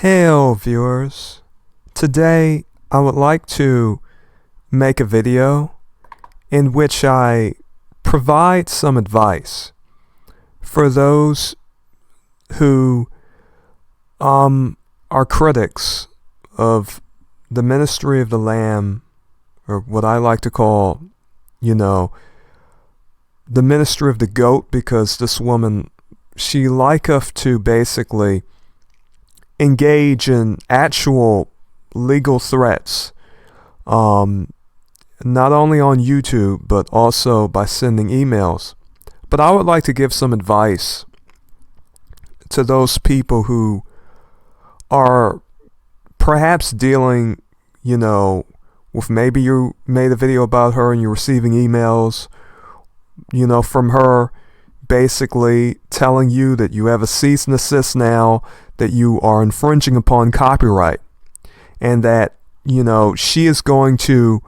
Hello viewers, today I would like to make a video in which I provide some advice for those who are critics of the ministry of the Lamb, or what I like to call, the ministry of the goat, because this woman, she liketh to basically engage in actual legal threats, not only on YouTube, but also by sending emails. But I would like to give some advice to those people who are perhaps dealing, with, maybe you made a video about her and you're receiving emails, from her basically telling you that you have a cease and desist now, that you are infringing upon copyright, and that, she is going to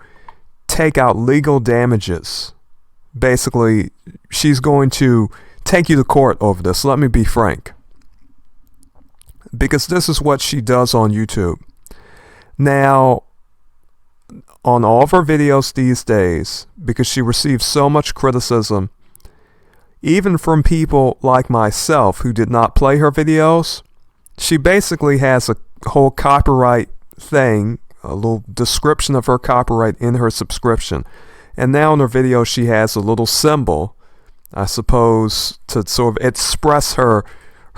take out legal damages. Basically, she's going to take you to court over this. Let me be frank, because this is what she does on YouTube. Now, on all of her videos these days, because she receives so much criticism, even from people like myself who did not play her videos, she basically has a whole copyright thing, a little description of her copyright in her subscription. And now in her video she has a little symbol, I suppose, to sort of express her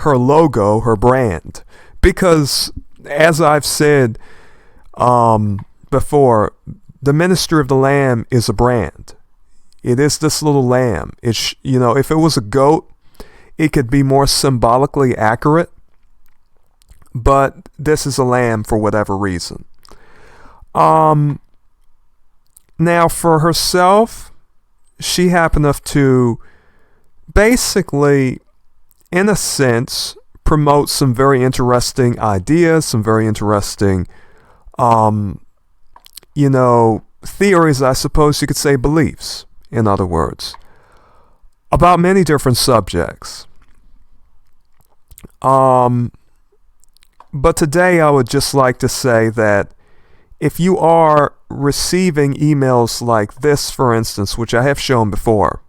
logo, her brand. Because, as I've said before, the ministry of the Lamb is a brand. It is this little lamb. It's, if it was a goat, it could be more symbolically accurate. But this is a lamb for whatever reason. Now, for herself, she happened to basically, in a sense, promote some very interesting ideas, some very interesting, theories, I suppose you could say, beliefs, in other words, about many different subjects. But today I would just like to say that if you are receiving emails like this, for instance, which I have shown before,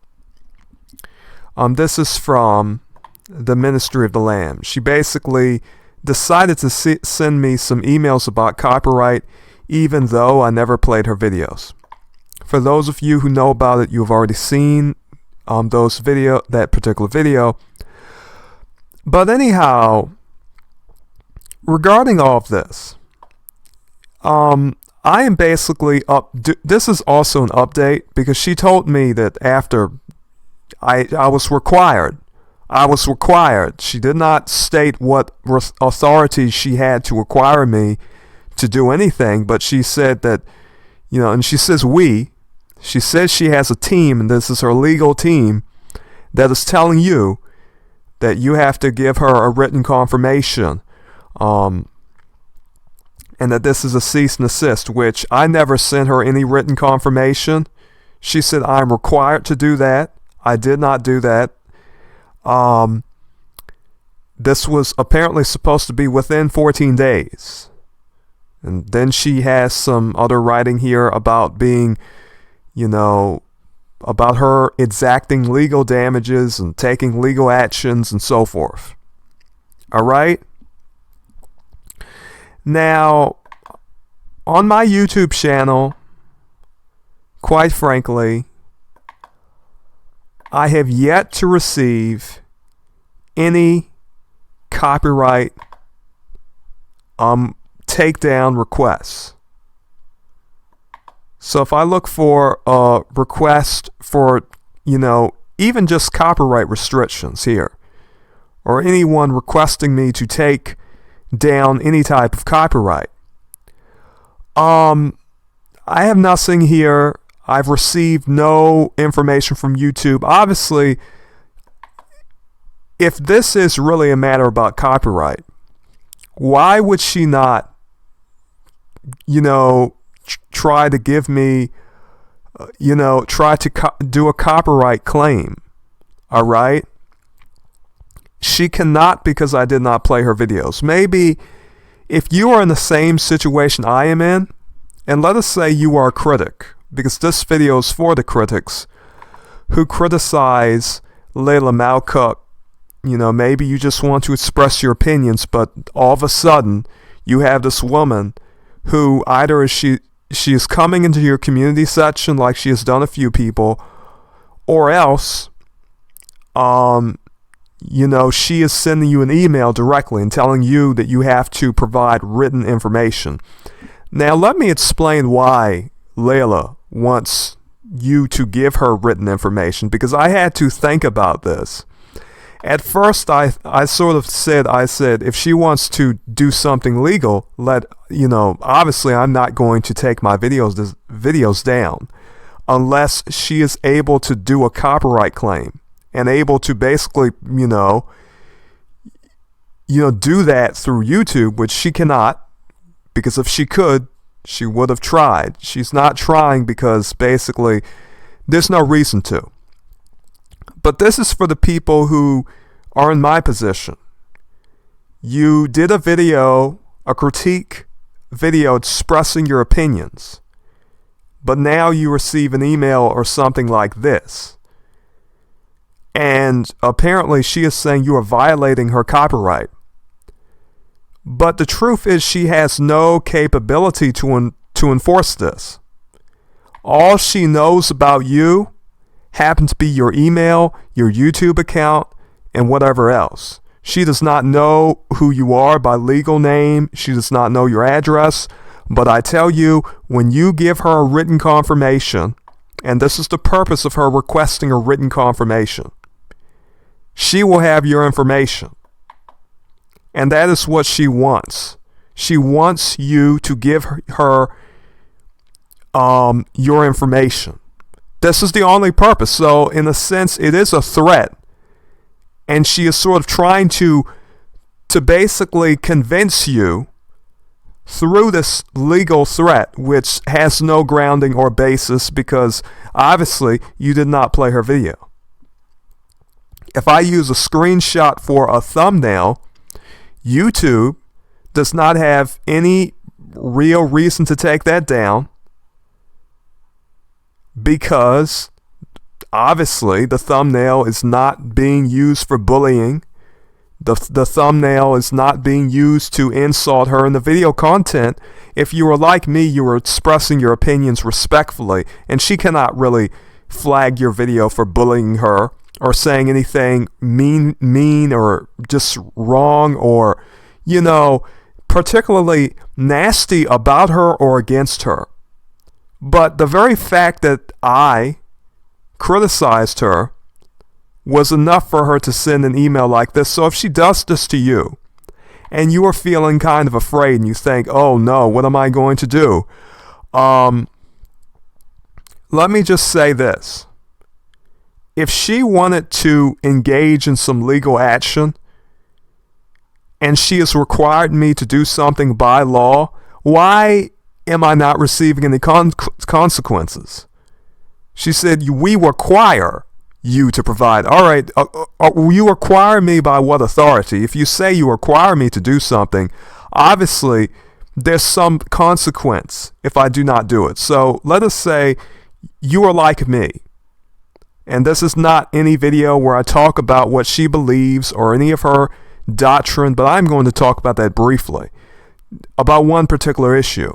this is from the Ministry of the Lamb. She basically decided to send me some emails about copyright, even though I never played her videos. For those of you who know about it, you've already seen that particular video. But anyhow, regarding all of this, I am basically this is also an update, because she told me that after I was required, she did not state what authority she had to require me to do anything, but she said that, and she says she says she has a team, and this is her legal team, that is telling you that you have to give her a written confirmation, and that this is a cease and desist, which I never sent her any written confirmation. She said I'm required to do that. I did not do that. This was apparently supposed to be within 14 days. And then she has some other writing here about being, about her exacting legal damages and taking legal actions and so forth. All right? Now, on my YouTube channel, quite frankly, I have yet to receive any copyright takedown requests. So if I look for a request for, even just copyright restrictions here, or anyone requesting me to take down any type of copyright, I have nothing here. I've received no information from YouTube. Obviously, if this is really a matter about copyright, why would she not, try to give me, try to do a copyright claim? All right? She cannot, because I did not play her videos. Maybe if you are in the same situation I am in, and let us say you are a critic, because this video is for the critics who criticize Layla Malcup. You know, maybe you just want to express your opinions, but all of a sudden you have this woman who either is she is coming into your community section like she has done a few people, or else you know, she is sending you an email directly and telling you that you have to provide written information. Now, let me explain why Layla wants you to give her written information, because I had to think about this. At first, I said, if she wants to do something legal, obviously I'm not going to take my videos down unless she is able to do a copyright claim and able to basically, do that through YouTube, which she cannot, because if she could, she would have tried. She's not trying because basically there's no reason to. But this is for the people who are in my position. You did a video, a critique video expressing your opinions, but now you receive an email or something like this. And apparently she is saying you are violating her copyright. But the truth is she has no capability to enforce this. All she knows about you happens to be your email, your YouTube account, and whatever else. She does not know who you are by legal name. She does not know your address. But I tell you, when you give her a written confirmation, and this is the purpose of her requesting a written confirmation, she will have your information. And that is what she wants. She wants you to give her your information. This is the only purpose. So in a sense, it is a threat. And she is sort of trying to basically convince you through this legal threat, which has no grounding or basis, because obviously you did not play her video. If I use a screenshot for a thumbnail, YouTube does not have any real reason to take that down, because obviously the thumbnail is not being used for bullying. The thumbnail is not being used to insult her in the video content. If you were like me, you were expressing your opinions respectfully, and she cannot really flag your video for bullying her or saying anything mean or just wrong or, particularly nasty about her or against her. But the very fact that I criticized her was enough for her to send an email like this. So if she does this to you and you are feeling kind of afraid and you think, oh no, what am I going to do? Let me just say this. If she wanted to engage in some legal action and she has required me to do something by law, why am I not receiving any consequences? She said, we require you to provide. All right, you require me by what authority? If you say you require me to do something, obviously there's some consequence if I do not do it. So let us say you are like me. And this is not any video where I talk about what she believes or any of her doctrine, but I'm going to talk about that briefly, about one particular issue,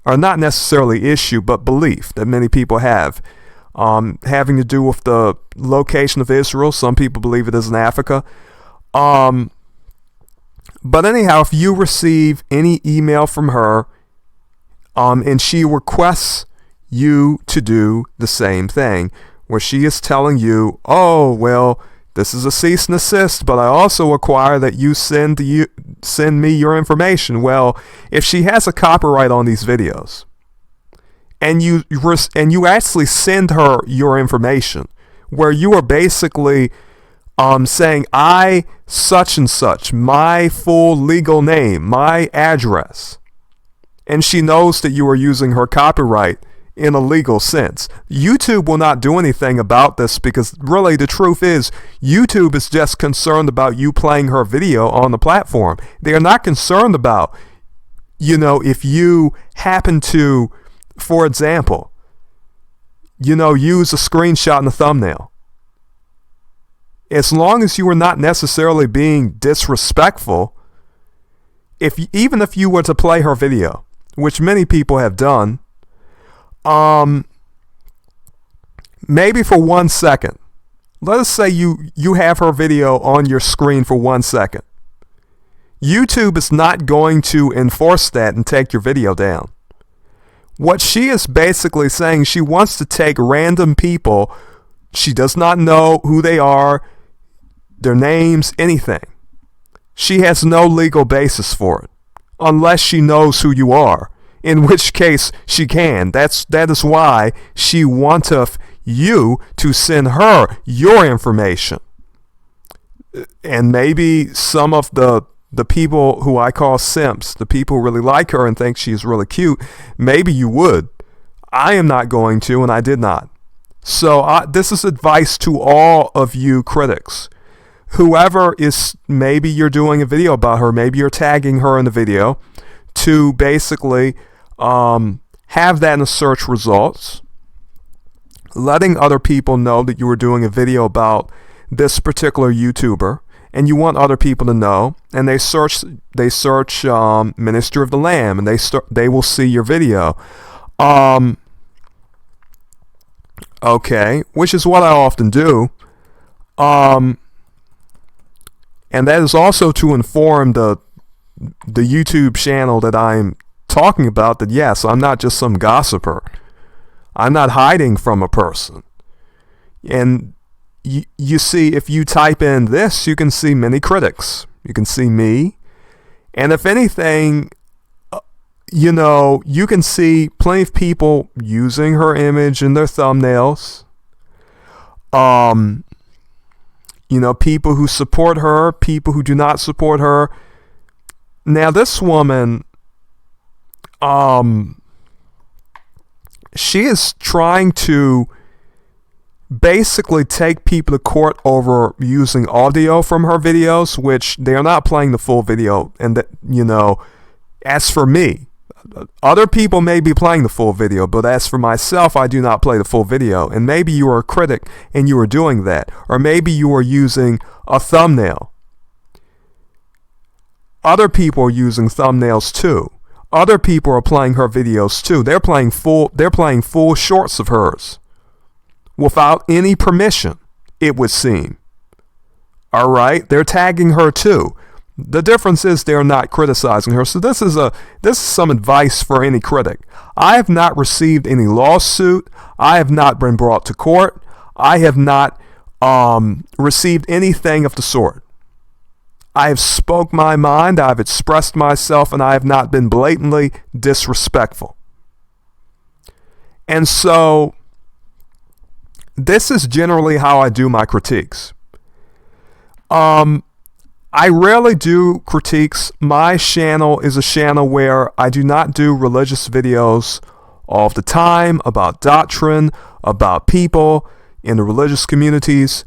or not necessarily issue, but belief that many people have, having to do with the location of Israel. Some people believe it is in Africa. But anyhow, if you receive any email from her, and she requests you to do the same thing, where she is telling you, oh, well, this is a cease and desist, but I also require that you send me your information. Well, if she has a copyright on these videos, and you actually send her your information, where you are basically saying, I such and such, my full legal name, my address, and she knows that you are using her copyright in a legal sense. YouTube will not do anything about this, because really the truth is YouTube is just concerned about you playing her video on the platform. They are not concerned about if you happen to, for example, use a screenshot in the thumbnail, as long as you are not necessarily being disrespectful, even if you were to play her video, which many people have done, maybe for 1 second. Let us say you have her video on your screen for 1 second. YouTube is not going to enforce that and take your video down. What she is basically saying, she wants to take random people. She does not know who they are, their names, anything. She has no legal basis for it, unless she knows who you are, in which case she can. That is why she wanteth you to send her your information. And maybe some of the people who I call simps, the people who really like her and think she's really cute, maybe you would. I am not going to, and I did not. So this is advice to all of you critics. Whoever is, maybe you're doing a video about her, maybe you're tagging her in the video, to basically have that in the search results, letting other people know that you were doing a video about this particular YouTuber, and you want other people to know, and they search Minister of the Lamb, and they will see your video. Okay, which is what I often do. And that is also to inform the YouTube channel that I'm talking about that, yes, I'm not just some gossiper. I'm not hiding from a person. And you see, if you type in this, you can see many critics. You can see me. And if anything, you can see plenty of people using her image in their thumbnails. People who support her, people who do not support her. Now, this woman, she is trying to basically take people to court over using audio from her videos, which they are not playing the full video. And that, as for me, other people may be playing the full video, but as for myself, I do not play the full video. And maybe you are a critic and you are doing that. Or maybe you are using a thumbnail. Other people are using thumbnails too. Other people are playing her videos too. They're playing full shorts of hers without any permission, it would seem. All right, they're tagging her too. The difference is they're not criticizing her. So this is some advice for any critic. I have not received any lawsuit. I have not been brought to court. I have not received anything of the sort. I have spoke my mind. I've expressed myself, and I have not been blatantly disrespectful. And so this is generally how I do my critiques. I rarely do critiques. My channel is a channel where I do not do religious videos all the time about doctrine, about people in the religious communities.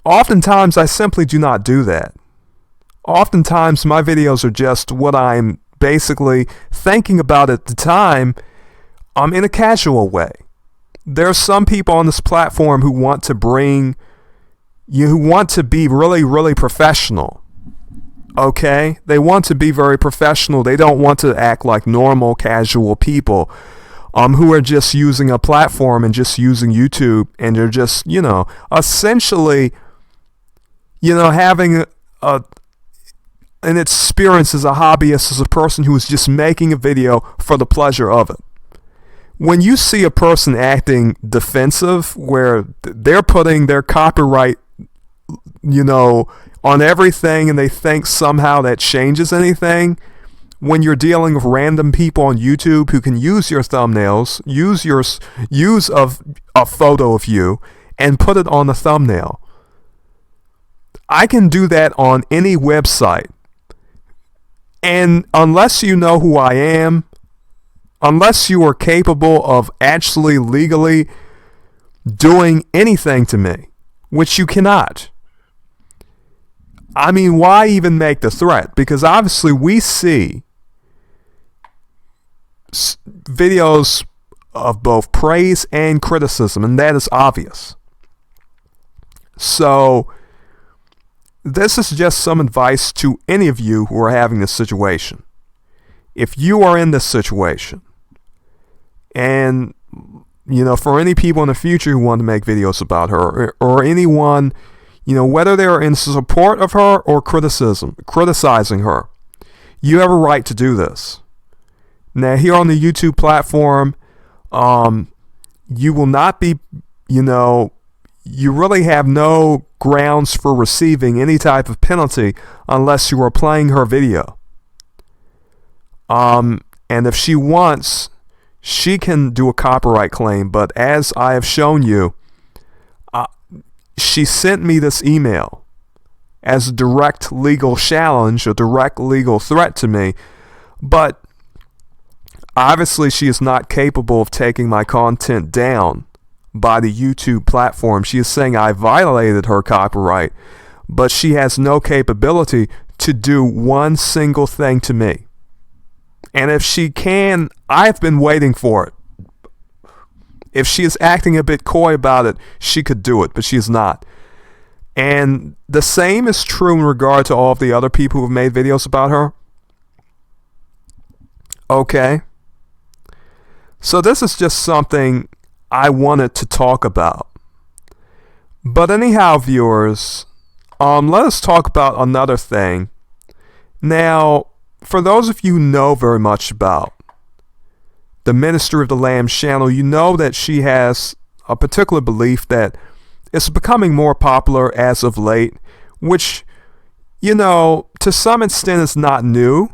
Oftentimes, I simply do not do that. Oftentimes, my videos are just what I'm basically thinking about at the time in a casual way. There are some people on this platform who want to be really, really professional. Okay? They want to be very professional. They don't want to act like normal, casual people who are just using a platform and just using YouTube, and they're just, essentially, having an experience as a hobbyist, as a person who is just making a video for the pleasure of it. When you see a person acting defensive, where they're putting their copyright, on everything, and they think somehow that changes anything, when you're dealing with random people on YouTube who can use your thumbnails, use a photo of you, and put it on the thumbnail. I can do that on any website. And unless you know who I am, unless you are capable of actually legally doing anything to me, which you cannot. I mean, why even make the threat? Because obviously we see videos of both praise and criticism, and that is obvious. So this is just some advice to any of you who are having this situation. If you are in this situation, and for any people in the future who want to make videos about her, or anyone, whether they're in support of her or criticizing her, you have a right to do this. Now, here on the YouTube platform, you will not be, you really have no grounds for receiving any type of penalty unless you are playing her video. And if she wants, she can do a copyright claim, but as I have shown you, she sent me this email as a direct legal challenge, a direct legal threat to me, but obviously she is not capable of taking my content down by the YouTube platform. She is saying I violated her copyright, but she has no capability to do one single thing to me. And if she can, I've been waiting for it. If she is acting a bit coy about it, she could do it, but she is not. And the same is true in regard to all of the other people who have made videos about her. Okay. So this is just something I wanted to talk about. But anyhow, viewers, let us talk about another thing. Now, for those of you who know very much about the Ministry of the Lamb channel, you know that she has a particular belief that it's becoming more popular as of late, which, to some extent is not new.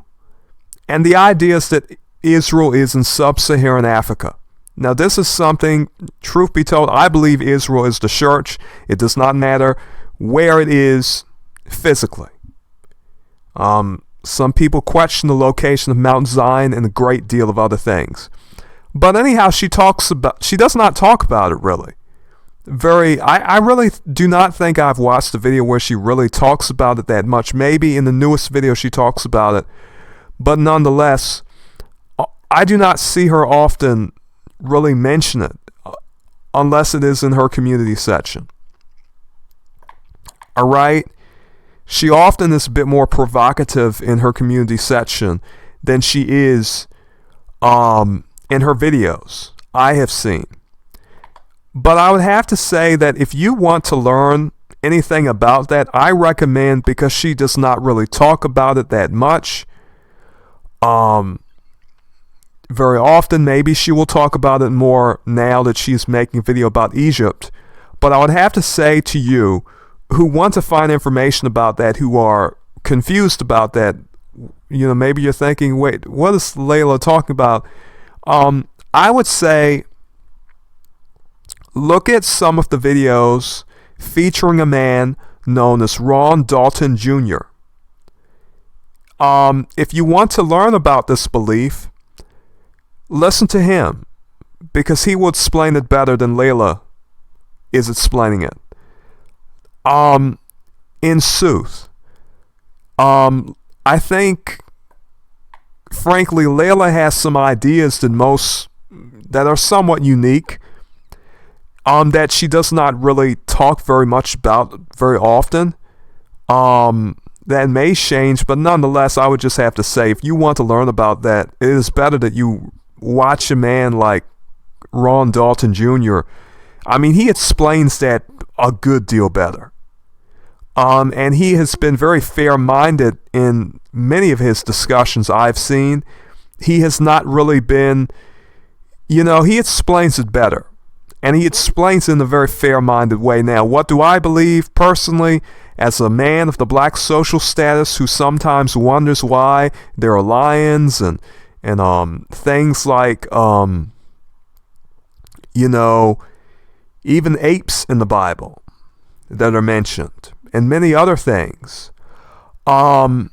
And the idea is that Israel is in sub-Saharan Africa. Now, this is something, truth be told, I believe Israel is the church. It does not matter where it is physically. Some people question the location of Mount Zion and a great deal of other things. But anyhow, she does not talk about it really. I really do not think I've watched a video where she really talks about it that much. Maybe in the newest video she talks about it. But nonetheless, I do not see her often really mention it unless it is in her community section. All right? She often is a bit more provocative in her community section than she is in her videos I have seen. But I would have to say that if you want to learn anything about that, I recommend, because she does not really talk about it that much. Very often, maybe she will talk about it more now that she's making a video about Egypt. But I would have to say to you who want to find information about that, who are confused about that, maybe you're thinking, wait, what is Layla talking about? I would say look at some of the videos featuring a man known as Ron Dalton Jr. If you want to learn about this belief, listen to him, because he will explain it better than Layla is explaining it. In sooth, I think, frankly, Layla has some ideas that are somewhat unique, that she does not really talk very much about very often. That may change, but nonetheless, I would just have to say, if you want to learn about that, it is better that you watch a man like Ron Dalton Jr. I mean, he explains that a good deal better. And he has been very fair-minded in many of his discussions I've seen. He has not really been, he explains it better. And he explains it in a very fair-minded way. Now, what do I believe personally as a man of the black social status who sometimes wonders why there are lions and things like, even apes in the Bible that are mentioned, and many other things. And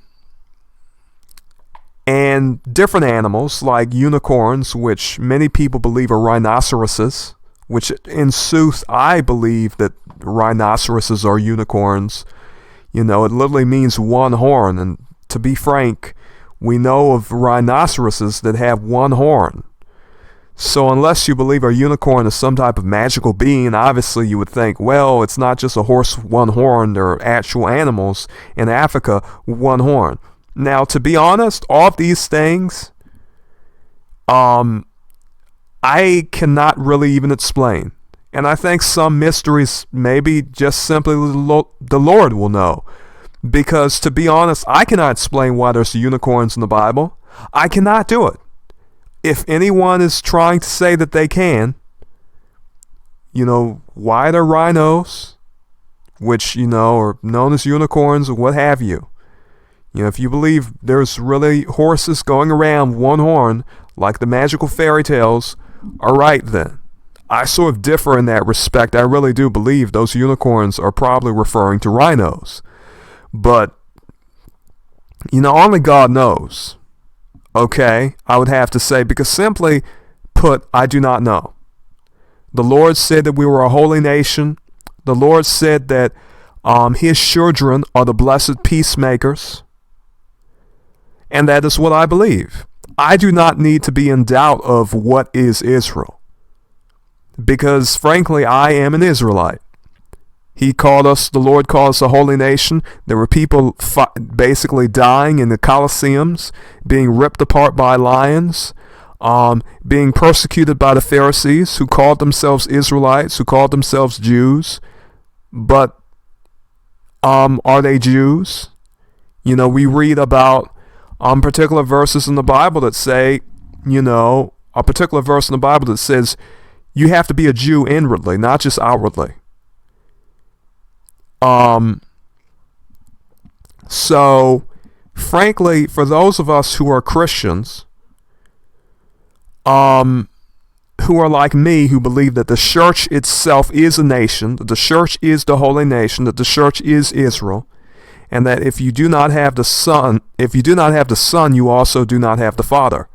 different animals like unicorns, which many people believe are rhinoceroses, which in sooth I believe that rhinoceroses are unicorns. It literally means one horn, and to be frank, We know of rhinoceroses that have one horn. So unless you believe a unicorn is some type of magical being, obviously you would think, well, it's not just a horse with one horn. There are actual animals in Africa with one horn. Now, to be honest, all of these things, I cannot really even explain. And I think some mysteries maybe just simply the Lord will know. Because to be honest, I cannot explain why there's unicorns in the Bible. I cannot do it. If anyone is trying to say that they can, why they're rhinos, which, are known as unicorns or what have you. If you believe there's really horses going around one horn, like the magical fairy tales, all right then. I sort of differ in that respect. I really do believe those unicorns are probably referring to rhinos. But, only God knows. Okay, I would have to say, because simply put, I do not know. The Lord said that we were a holy nation. The Lord said that his children are the blessed peacemakers. And that is what I believe. I do not need to be in doubt of what is Israel. Because frankly, I am an Israelite. The Lord called us a holy nation. There were people basically dying in the Colosseums, being ripped apart by lions, being persecuted by the Pharisees, who called themselves Israelites, who called themselves Jews. But are they Jews? We read about particular verses in the Bible that say, a particular verse in the Bible that says, you have to be a Jew inwardly, not just outwardly. So, frankly, for those of us who are Christians, who are like me, who believe that the church itself is a nation, that the church is the holy nation, that the church is Israel, and that if you do not have the Son, you also do not have the Father.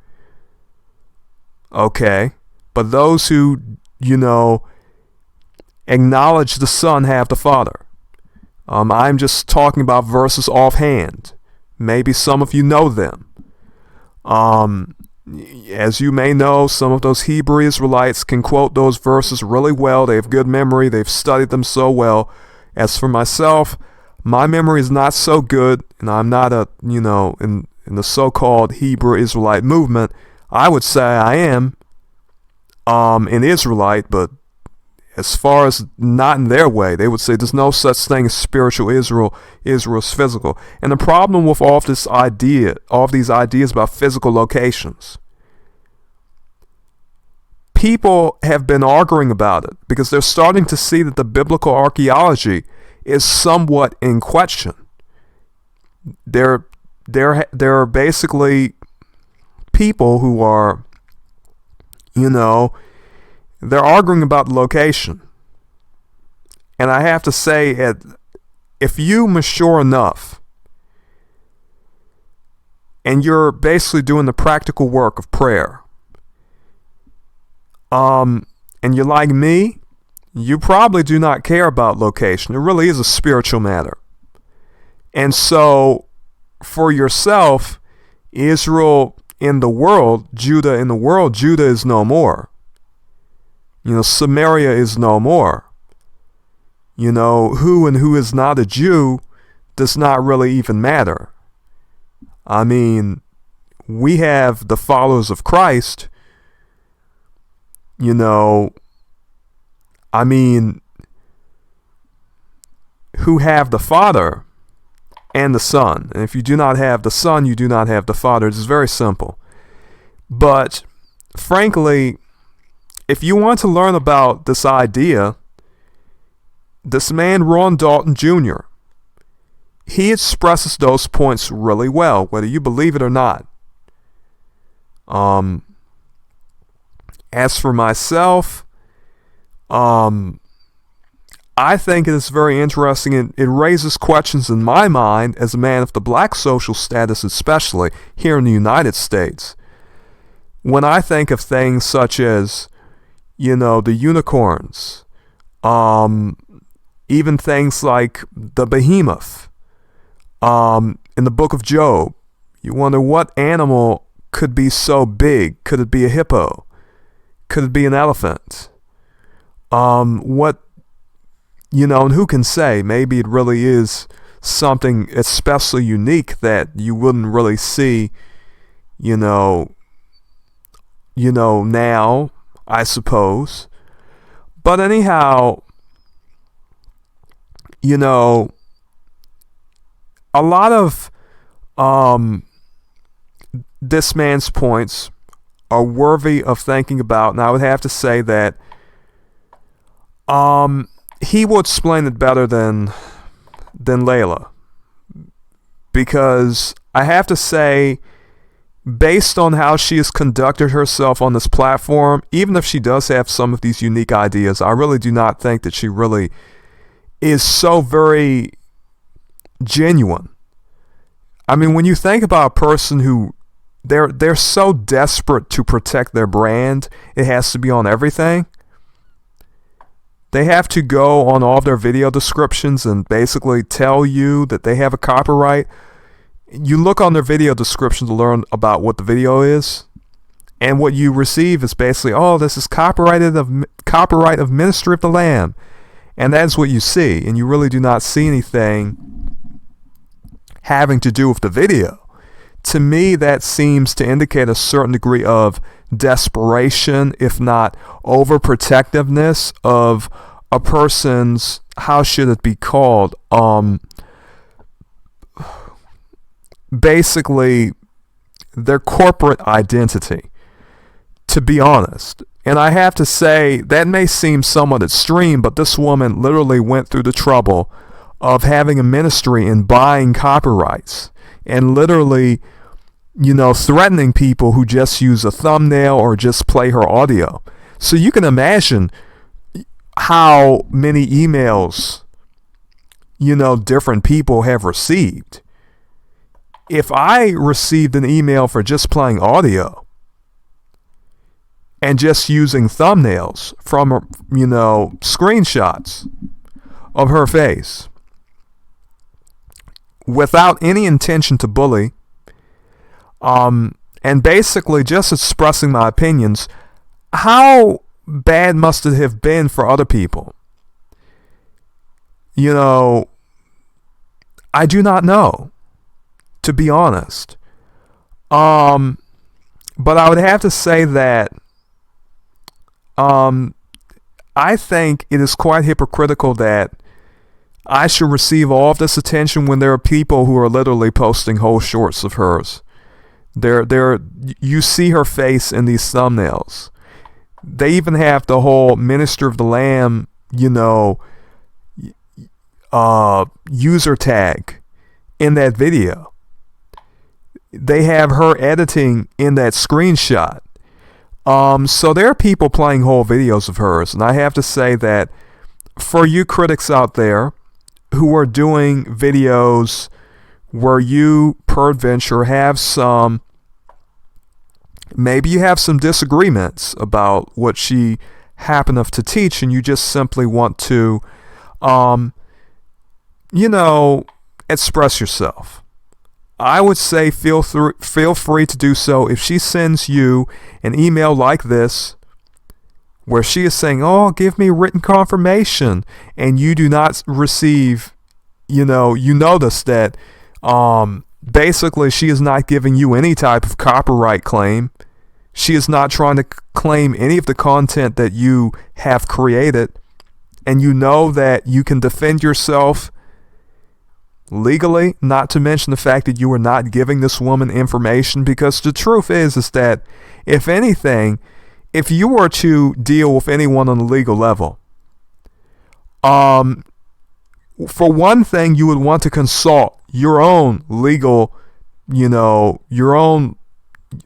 Okay, but those who, acknowledge the Son have the Father. I'm just talking about verses offhand. Maybe some of you know them. As you may know, some of those Hebrew Israelites can quote those verses really well. They have good memory. They've studied them so well. As for myself, my memory is not so good, and I'm not in the so-called Hebrew Israelite movement. I would say I am an Israelite, but as far as not in their way, they would say there's no such thing as spiritual Israel. Israel is physical. And the problem with all of these ideas about physical locations, people have been arguing about it because they're starting to see that the biblical archaeology is somewhat in question. There are basically people who are, they're arguing about the location. And I have to say, if you mature enough and you're basically doing the practical work of prayer, and you're like me, you probably do not care about location. It really is a spiritual matter. And so, for yourself, Israel in the world, Judah in the world, Judah is no more. Samaria is no more. Who and who is not a Jew does not really even matter. I mean, we have the followers of Christ, who have the Father and the Son. And if you do not have the Son, you do not have the Father. It's very simple. But, frankly, if you want to learn about this idea, this man, Ron Dalton Jr., he expresses those points really well, whether you believe it or not. As for myself, I think it is very interesting, and it raises questions in my mind as a man of the black social status, especially here in the United States. When I think of things such as the unicorns, even things like the behemoth, in the book of Job, You wonder what animal could be so big. Could it be a hippo? Could it be an elephant? What, and who can say? Maybe it really is something especially unique that you wouldn't really see, now, I suppose. But anyhow, a lot of this man's points are worthy of thinking about, and I would have to say that he will explain it better than Layla, because I have to say, based on how she has conducted herself on this platform, even if she does have some of these unique ideas, I really do not think that she really is so very genuine. I mean, when you think about a person who they're so desperate to protect their brand, it has to be on everything. They have to go on all of their video descriptions and basically tell you that they have a copyright. You look on their video description to learn about what the video is, and what you receive is basically, oh, this is copyright of Ministry of the Lamb, and that's what you see, and you really do not see anything having to do with the video. To me, that seems to indicate a certain degree of desperation, if not overprotectiveness, of a person's, how should it be called, basically their corporate identity, to be honest. And I have to say, that may seem somewhat extreme, but this woman literally went through the trouble of having a ministry and buying copyrights, and literally, threatening people who just use a thumbnail or just play her audio. So you can imagine how many emails, different people have received. If I received an email for just playing audio and just using thumbnails from, screenshots of her face without any intention to bully, and basically just expressing my opinions, how bad must it have been for other people? I do not know, to be honest. But I would have to say that I think it is quite hypocritical that I should receive all of this attention when there are people who are literally posting whole shorts of hers. You see her face in these thumbnails. They even have the whole Minister of the Lamb, user tag in that video. They have her editing in that screenshot. So there are people playing whole videos of hers, and I have to say that for you critics out there who are doing videos where you peradventure have maybe you have some disagreements about what she happened to teach, and you just simply want to, express yourself. I would say feel free to do so. If she sends you an email like this, where she is saying, oh, give me written confirmation, and you do not receive, you notice that basically she is not giving you any type of copyright claim. She is not trying to claim any of the content that you have created, and you know that you can defend yourself legally, not to mention the fact that you are not giving this woman information, because the truth is that if anything, if you were to deal with anyone on a legal level, for one thing, you would want to consult your own legal, your own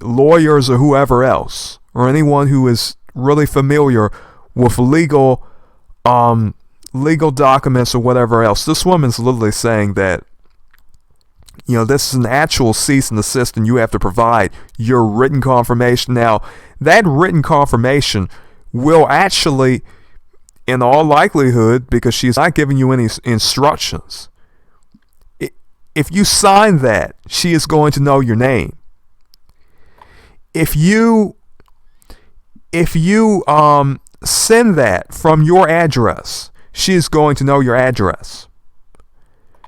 lawyers or whoever else, or anyone who is really familiar with legal documents or whatever else. This woman's literally saying that, this is an actual cease and desist, and you have to provide your written confirmation. Now, that written confirmation will actually, in all likelihood, because she's not giving you any instructions, if you sign that, she is going to know your name. If you send that from your address, she is going to know your address.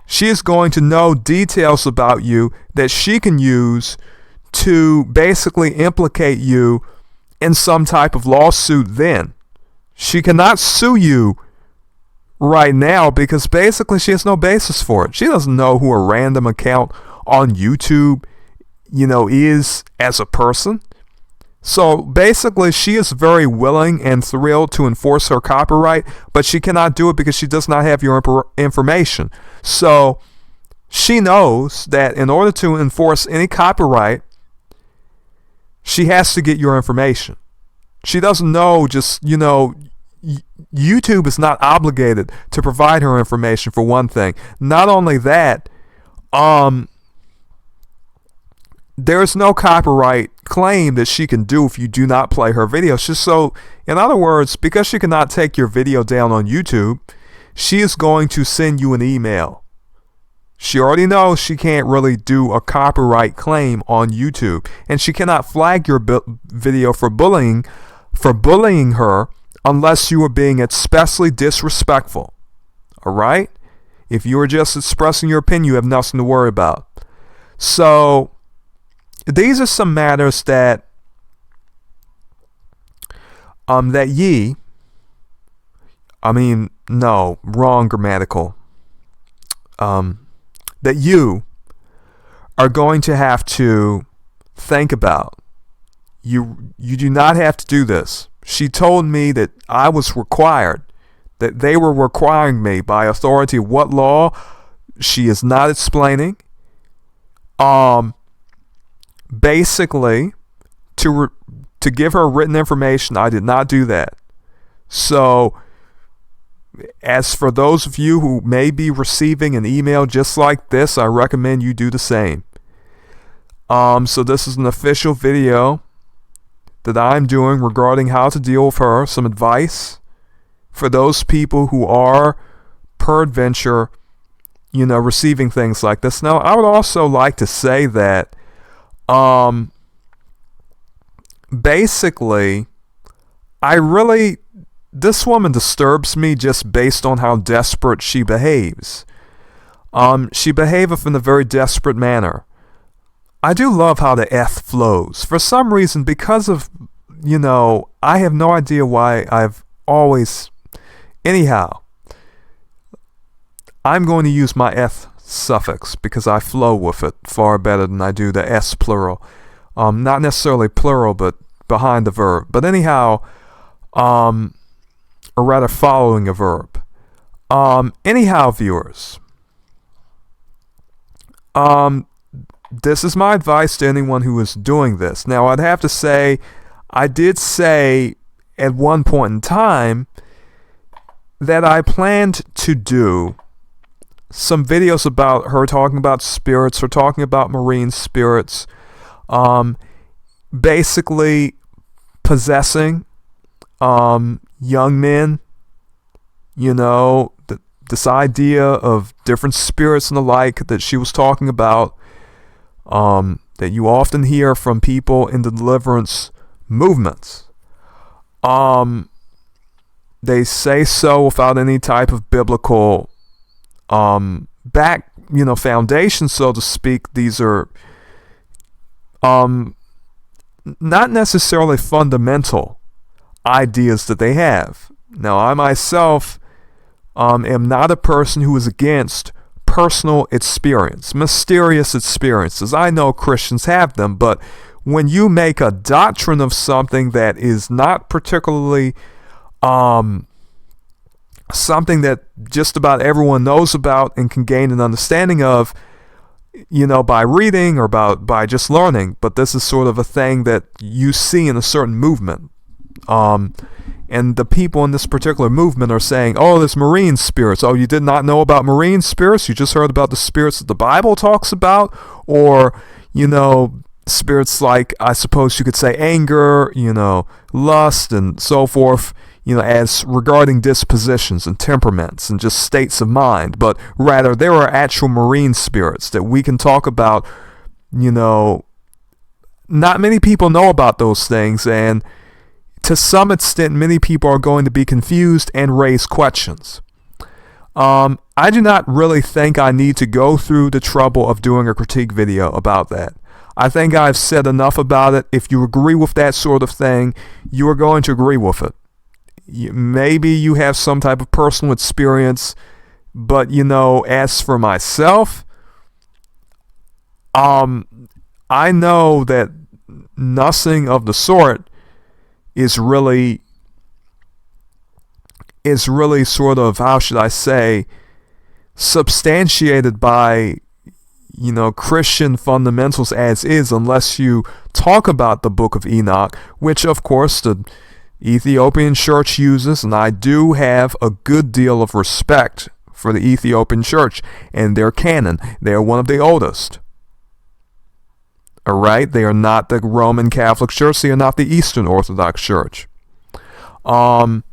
She is going to know details about you that she can use to basically implicate you in some type of lawsuit then. She cannot sue you right now because basically she has no basis for it. She doesn't know who a random account on YouTube, is as a person. So basically she is very willing and thrilled to enforce her copyright, but she cannot do it because she does not have your information. So she knows that in order to enforce any copyright, she has to get your information. She doesn't know YouTube is not obligated to provide her information, for one thing. Not only that, there is no copyright claim that she can do if you do not play her videos. So, in other words, because she cannot take your video down on YouTube, she is going to send you an email. She already knows she can't really do a copyright claim on YouTube, and she cannot flag your video for bullying her unless you are being especially disrespectful. All right? If you are just expressing your opinion, you have nothing to worry about. So these are some matters that that you are going to have to think about. You do not have to do this. She told me that I was required, that they were requiring me by authority of what law. She is not explaining. Basically, to give her written information, I did not do that. So, as for those of you who may be receiving an email just like this, I recommend you do the same. So this is an official video that I'm doing regarding how to deal with her, some advice for those people who are peradventure, receiving things like this. Now, I would also like to say that basically, this woman disturbs me just based on how desperate she behaves. She behaveth in a very desperate manner. I do love how the F flows. For some reason, because of, I have no idea why I've always... Anyhow, I'm going to use my F suffix because I flow with it far better than I do the S plural. Not necessarily plural, but behind the verb. But anyhow, or rather following a verb. Anyhow, viewers, this is my advice to anyone who is doing this. Now, I'd have to say, I did say at one point in time that I planned to do some videos about her talking about spirits or talking about marine spirits, basically possessing young men, this idea of different spirits and the like that she was talking about, that you often hear from people in the deliverance movements. They say so without any type of biblical foundation, so to speak. These are not necessarily fundamental ideas that they have. Now, I myself am not a person who is against personal experience, mysterious experiences. I know Christians have them, but when you make a doctrine of something that is not particularly something that just about everyone knows about and can gain an understanding of, by reading or by just learning, but this is sort of a thing that you see in a certain movement. And the people in this particular movement are saying, oh, there's marine spirits. Oh, you did not know about marine spirits? You just heard about the spirits that the Bible talks about? Or, spirits like, I suppose you could say, anger, lust, and so forth. as regarding dispositions and temperaments and just states of mind, but rather there are actual marine spirits that we can talk about. Not many people know about those things, and to some extent, many people are going to be confused and raise questions. I do not really think I need to go through the trouble of doing a critique video about that. I think I've said enough about it. If you agree with that sort of thing, you are going to agree with it. Maybe you have some type of personal experience, but as for myself, I know that nothing of the sort is really sort of, how should I say, substantiated by Christian fundamentals as is, unless you talk about the Book of Enoch, which of course the Ethiopian church uses, and I do have a good deal of respect for the Ethiopian church and their canon. They are one of the oldest. Alright, they are not the Roman Catholic Church, they are not the Eastern Orthodox Church. However,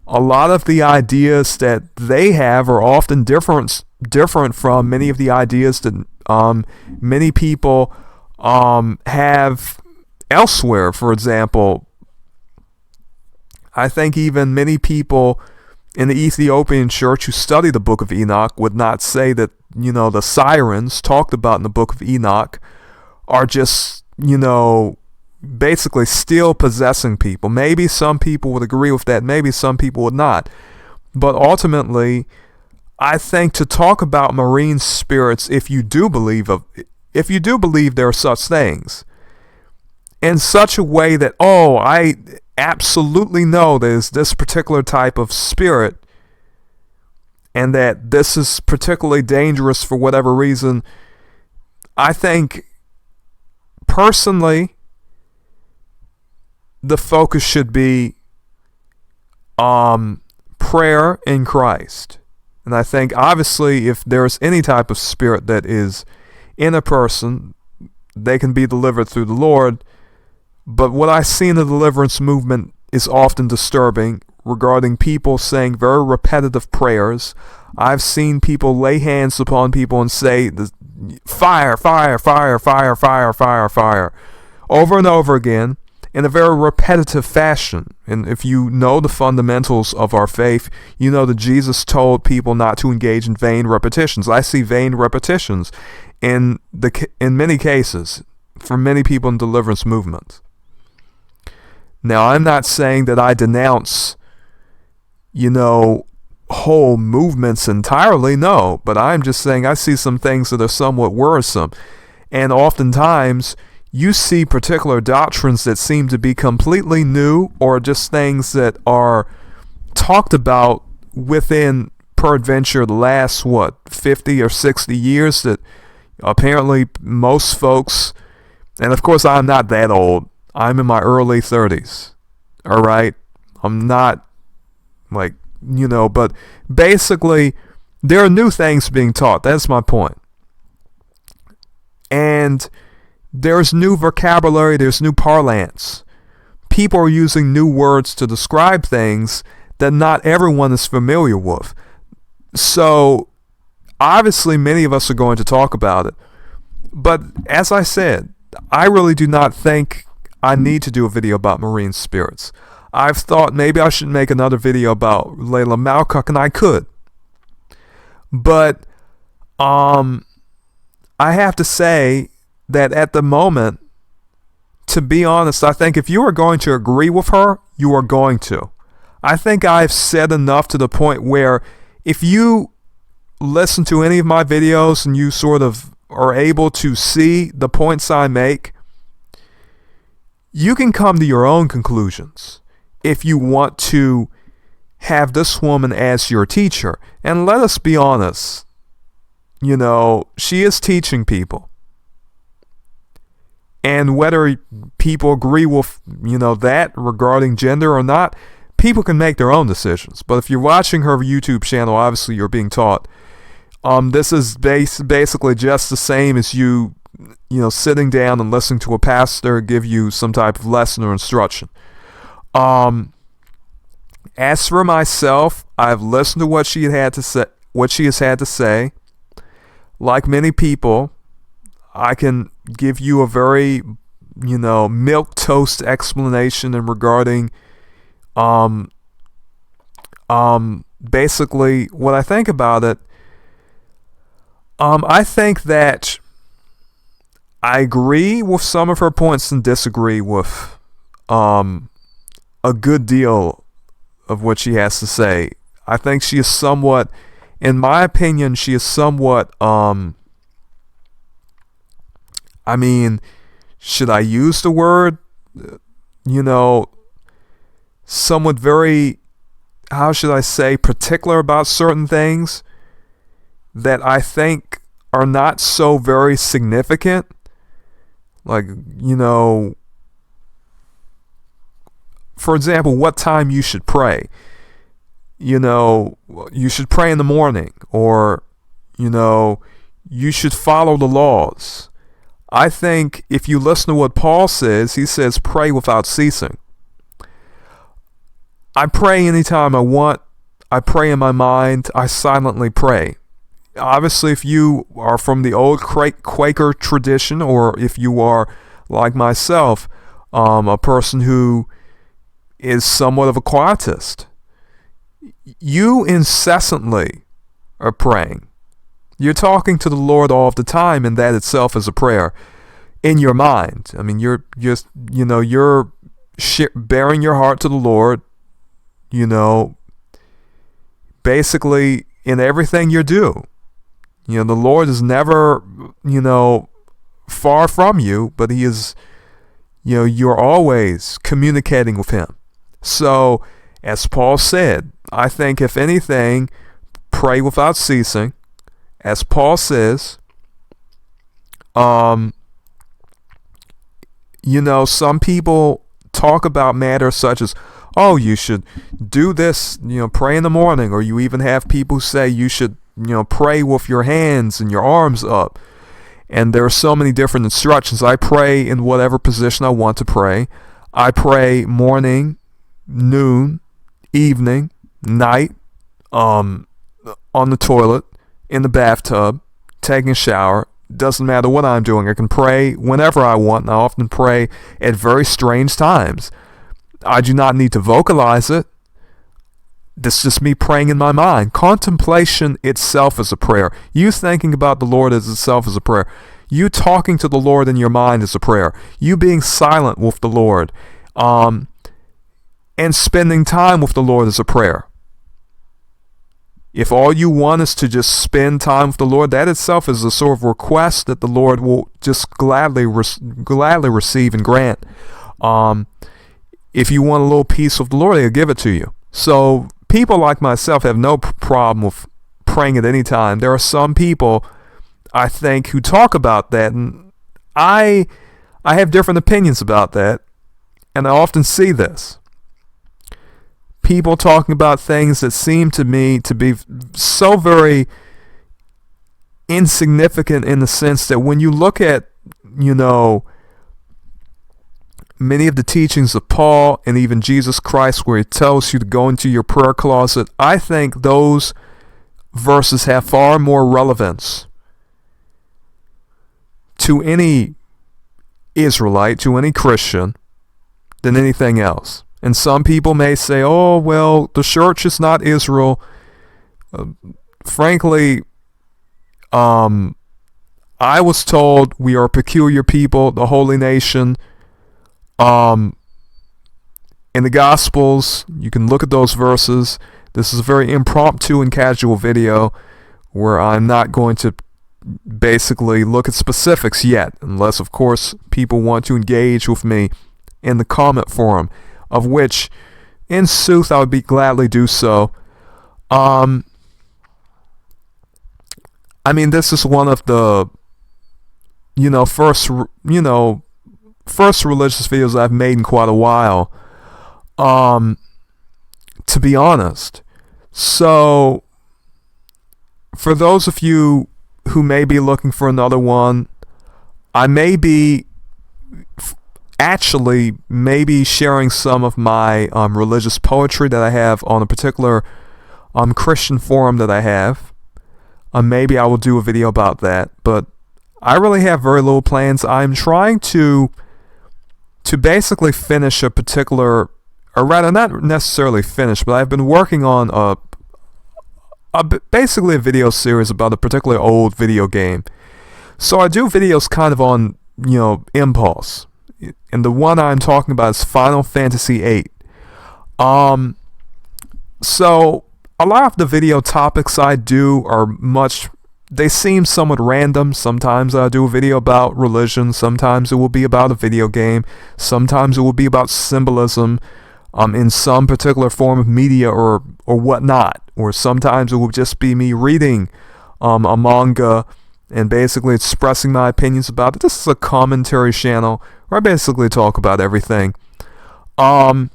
a lot of the ideas that they have are often different from many of the ideas that many people have elsewhere. For example, I think even many people in the Ethiopian church who study the Book of Enoch would not say that the sirens talked about in the Book of Enoch are just basically still possessing people. Maybe some people would agree with that, maybe some people would not, but ultimately I think to talk about marine spirits, if you do believe there are such things, in such a way that, I absolutely know there's this particular type of spirit and that this is particularly dangerous for whatever reason, I think personally the focus should be prayer in Christ. And I think obviously if there's any type of spirit that is in a person, they can be delivered through the Lord. But what I see in the deliverance movement is often disturbing regarding people saying very repetitive prayers. I've seen people lay hands upon people and say, fire, fire, fire, fire, fire, fire, fire, over and over again in a very repetitive fashion. And if you know the fundamentals of our faith, you know that Jesus told people not to engage in vain repetitions. I see vain repetitions in many cases for many people in deliverance movements. Now, I'm not saying that I denounce, whole movements entirely, no, but I'm just saying I see some things that are somewhat worrisome. And oftentimes, you see particular doctrines that seem to be completely new, or just things that are talked about within, peradventure, the last, 50 or 60 years, that apparently most folks, and of course I'm not that old, I'm in my early 30s, alright? I'm not, but basically, there are new things being taught. That's my point. And there's new vocabulary, there's new parlance. People are using new words to describe things that not everyone is familiar with. So, obviously, many of us are going to talk about it. But, as I said, I really do not think I need to do a video about marine spirits. I've thought maybe I should make another video about Layla Malkuk, and I could. But I have to say that at the moment, to be honest, I think if you are going to agree with her, you are going to. I think I've said enough to the point where if you listen to any of my videos and you sort of are able to see the points I make, you can come to your own conclusions if you want to have this woman as your teacher. And let us be honest, she is teaching people. And whether people agree with, that regarding gender or not, people can make their own decisions. But if you're watching her YouTube channel, obviously you're being taught. This is basically just the same as you sitting down and listening to a pastor give you some type of lesson or instruction. As for myself, I've listened to what she had to say, what she has had to say. Like many people, I can give you a very, milk toast explanation in regarding, basically what I think about it. I think that I agree with some of her points and disagree with, a good deal of what she has to say. I think she is somewhat, in my opinion, she is somewhat, should I use the word, somewhat very, how should I say, particular about certain things that I think are not so very significant. Like, for example, what time you should pray. You should pray in the morning, or, you should follow the laws. I think if you listen to what Paul says, he says pray without ceasing. I pray anytime I want. I pray in my mind. I silently pray. Obviously, if you are from the old Quaker tradition, or if you are like myself, a person who is somewhat of a quietist, you incessantly are praying. You're talking to the Lord all of the time, and that itself is a prayer in your mind. I mean, you're just, you're bearing your heart to the Lord, basically in everything you do. The Lord is never, far from you, but he is, you're always communicating with him. So, as Paul said, I think if anything, pray without ceasing. As Paul says, some people talk about matters such as, oh, you should do this, pray in the morning, or you even have people say you should, pray with your hands and your arms up. And there are so many different instructions. I pray in whatever position I want to pray. I pray morning, noon, evening, night, on the toilet, in the bathtub, taking a shower. Doesn't matter what I'm doing. I can pray whenever I want, and I often pray at very strange times. I do not need to vocalize it. This is just me praying in my mind. Contemplation itself is a prayer. You thinking about the Lord as itself is a prayer. You talking to the Lord in your mind is a prayer. You being silent with the Lord, and spending time with the Lord is a prayer. If all you want is to just spend time with the Lord, that itself is a sort of request that the Lord will just gladly receive and grant. If you want a little peace with the Lord, He'll give it to you. So people like myself have no problem with praying at any time. There are some people, I think, who talk about that, and I have different opinions about that, and I often see this. People talking about things that seem to me to be so very insignificant, in the sense that when you look at, many of the teachings of Paul and even Jesus Christ, where he tells you to go into your prayer closet, I think those verses have far more relevance to any Israelite, to any Christian, than anything else. And some people may say, oh, well, the church is not Israel. Frankly, I was told we are a peculiar people, the holy nation. In the Gospels, you can look at those verses. This is a very impromptu and casual video where I'm not going to basically look at specifics yet, unless, of course, people want to engage with me in the comment forum, of which, in sooth, I would be gladly do so. This is one of the, first religious videos I've made in quite a while, to be honest. So, for those of you who may be looking for another one, I may be actually maybe sharing some of my religious poetry that I have on a particular Christian forum that I have. Maybe I will do a video about that, but I really have very little plans. I'm trying to basically finish a particular, or rather not necessarily finish, but I've been working on basically a video series about a particularly old video game. So I do videos kind of on, impulse. And the one I'm talking about is Final Fantasy VIII. So a lot of the video topics I do are they seem somewhat random. Sometimes I do a video about religion. Sometimes it will be about a video game. Sometimes it will be about symbolism in some particular form of media or whatnot. Or sometimes it will just be me reading a manga and basically expressing my opinions about it. This is a commentary channel where I basically talk about everything. So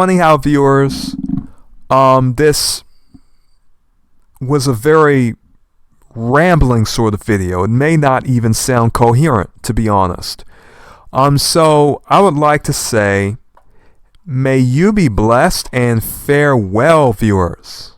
anyhow, viewers, this was a very rambling sort of video. It may not even sound coherent, to be honest. So I would like to say, may you be blessed and farewell, viewers.